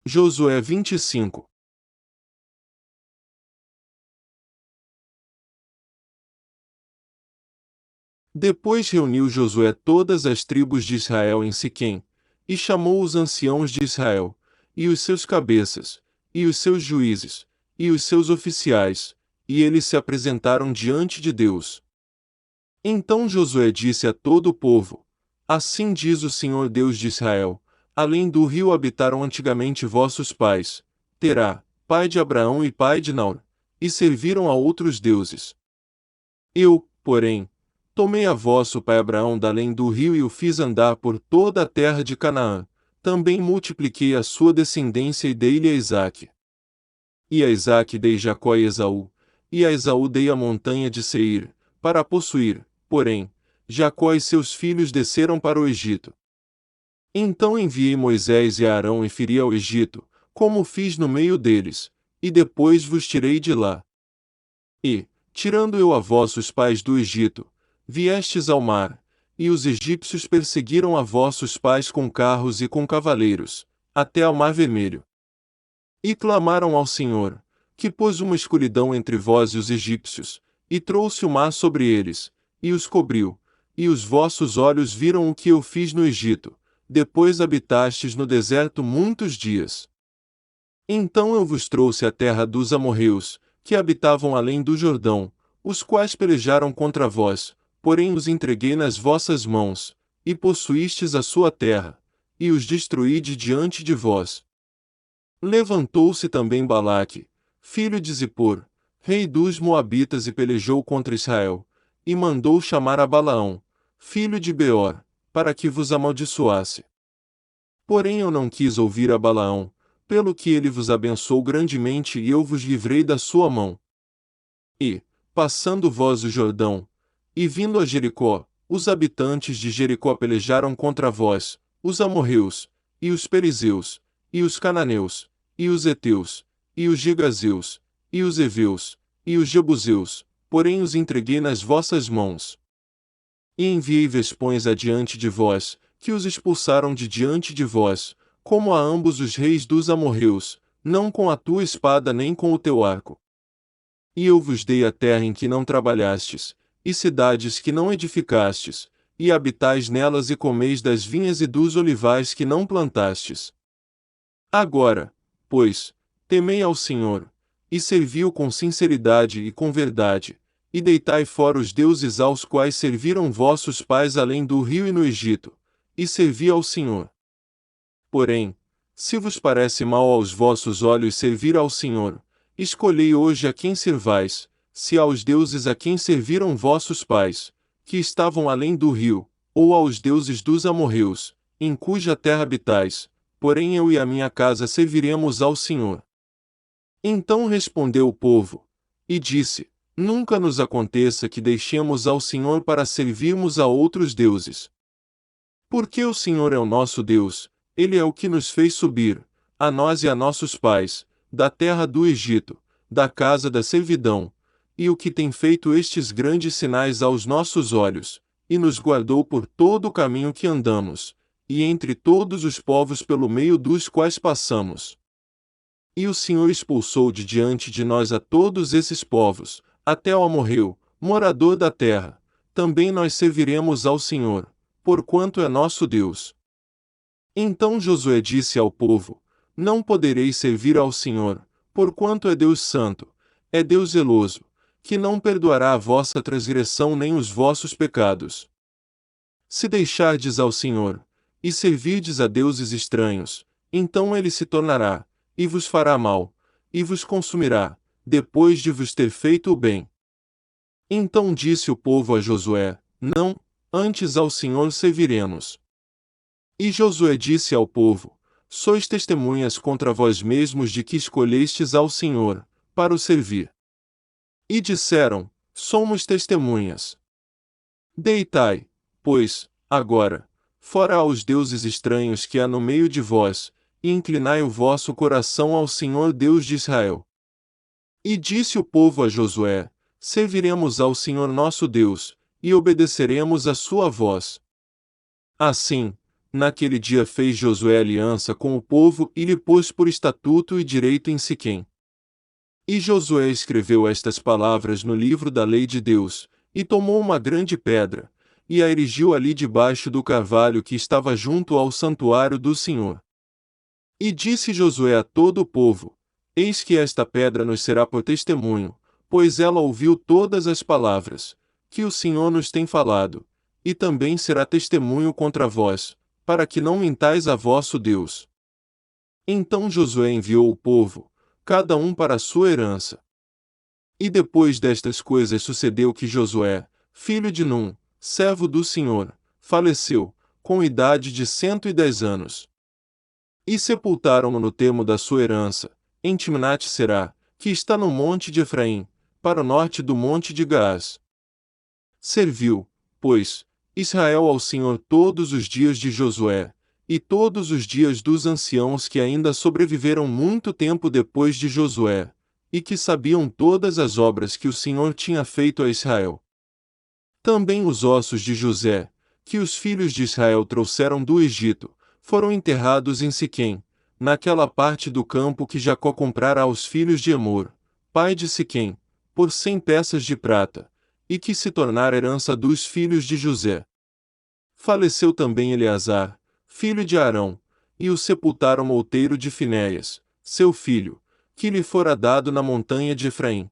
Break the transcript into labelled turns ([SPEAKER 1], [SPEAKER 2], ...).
[SPEAKER 1] Josué 25. Depois reuniu Josué todas as tribos de Israel em Siquém, e chamou os anciãos de Israel, e os seus cabeças, e os seus juízes, e os seus oficiais, e eles se apresentaram diante de Deus. Então Josué disse a todo o povo: Assim diz o Senhor Deus de Israel: além do rio habitaram antigamente vossos pais, Terá, pai de Abraão e pai de Naor, e serviram a outros deuses. Eu, porém, tomei a vosso pai Abraão da além do rio e o fiz andar por toda a terra de Canaã. Também multipliquei a sua descendência e dei-lhe a Isaque. E a Isaque dei Jacó e Esaú, e a Esaú dei a montanha de Seir, para a possuir, porém, Jacó e seus filhos desceram para o Egito. Então enviei Moisés e Arão e feri ao Egito, como fiz no meio deles, e depois vos tirei de lá. E, tirando eu a vossos pais do Egito, viestes ao mar, e os egípcios perseguiram a vossos pais com carros e com cavaleiros, até ao mar vermelho. E clamaram ao Senhor, que pôs uma escuridão entre vós e os egípcios, e trouxe o mar sobre eles, e os cobriu, e os vossos olhos viram o que eu fiz no Egito, depois habitastes no deserto muitos dias. Então eu vos trouxe a terra dos amorreus, que habitavam além do Jordão, os quais pelejaram contra vós, porém os entreguei nas vossas mãos, e possuístes a sua terra, e os destruí de diante de vós. Levantou-se também Balaque, filho de Zippor, rei dos Moabitas e pelejou contra Israel, e mandou chamar a Balaão, filho de Beor, para que vos amaldiçoasse. Porém eu não quis ouvir a Balaão, pelo que ele vos abençoou grandemente e eu vos livrei da sua mão. E, passando vós o Jordão, e vindo a Jericó, os habitantes de Jericó pelejaram contra vós, os amorreus, e os perizeus, e os cananeus, e os heteus, e os gigazeus, e os heveus, e os jebuseus, porém os entreguei nas vossas mãos. E enviei vespões adiante de vós, que os expulsaram de diante de vós, como a ambos os reis dos amorreus, não com a tua espada nem com o teu arco. E eu vos dei a terra em que não trabalhastes, e cidades que não edificastes, e habitais nelas e comeis das vinhas e dos olivais que não plantastes. Agora, pois, temei ao Senhor, e servi-o com sinceridade e com verdade, e deitai fora os deuses aos quais serviram vossos pais além do rio e no Egito, e servi ao Senhor. Porém, se vos parece mal aos vossos olhos servir ao Senhor, escolhei hoje a quem servais, se aos deuses a quem serviram vossos pais, que estavam além do rio, ou aos deuses dos amorreus, em cuja terra habitais, porém eu e a minha casa serviremos ao Senhor. Então respondeu o povo, e disse: Nunca nos aconteça que deixemos ao Senhor para servirmos a outros deuses. Porque o Senhor é o nosso Deus, Ele é o que nos fez subir, a nós e a nossos pais, da terra do Egito, da casa da servidão, e o que tem feito estes grandes sinais aos nossos olhos, e nos guardou por todo o caminho que andamos, e entre todos os povos pelo meio dos quais passamos. E o Senhor expulsou de diante de nós a todos esses povos, até o amorreu, morador da terra. Também nós serviremos ao Senhor, porquanto é nosso Deus. Então Josué disse ao povo: Não podereis servir ao Senhor, porquanto é Deus santo, é Deus zeloso, que não perdoará a vossa transgressão nem os vossos pecados. Se deixardes ao Senhor, e servirdes a deuses estranhos, então ele se tornará, e vos fará mal, e vos consumirá, depois de vos ter feito o bem. Então disse o povo a Josué: Não, antes ao Senhor serviremos. E Josué disse ao povo: Sois testemunhas contra vós mesmos de que escolhestes ao Senhor, para o servir. E disseram: Somos testemunhas. Deitai, pois, agora, fora aos deuses estranhos que há no meio de vós, e inclinai o vosso coração ao Senhor Deus de Israel. E disse o povo a Josué: Serviremos ao Senhor nosso Deus, e obedeceremos a sua voz. Assim, Naquele dia fez Josué aliança com o povo e lhe pôs por estatuto e direito em Siquém. E Josué escreveu estas palavras no livro da lei de Deus, e tomou uma grande pedra, e a erigiu ali debaixo do carvalho que estava junto ao santuário do Senhor. E disse Josué a todo o povo: Eis que esta pedra nos será por testemunho, pois ela ouviu todas as palavras que o Senhor nos tem falado, e também será testemunho contra vós, para que não mintais a vosso Deus. Então Josué enviou o povo, cada um para a sua herança. E depois destas coisas sucedeu que Josué, filho de Num, servo do Senhor, faleceu, com idade de 110 anos. E sepultaram-no no termo da sua herança, em Timnat-Será, que está no monte de Efraim, para o norte do monte de Gaás. Serviu, pois, Israel ao Senhor todos os dias de Josué, e todos os dias dos anciãos que ainda sobreviveram muito tempo depois de Josué, e que sabiam todas as obras que o Senhor tinha feito a Israel. Também os ossos de José, que os filhos de Israel trouxeram do Egito, foram enterrados em Siquém, naquela parte do campo que Jacó comprara aos filhos de Emor, pai de Siquém, por 100 peças de prata, e que se tornara herança dos filhos de José. Faleceu também Eleazar, filho de Arão, e o sepultaram no outeiro de Finéias, seu filho, que lhe fora dado na montanha de Efraim.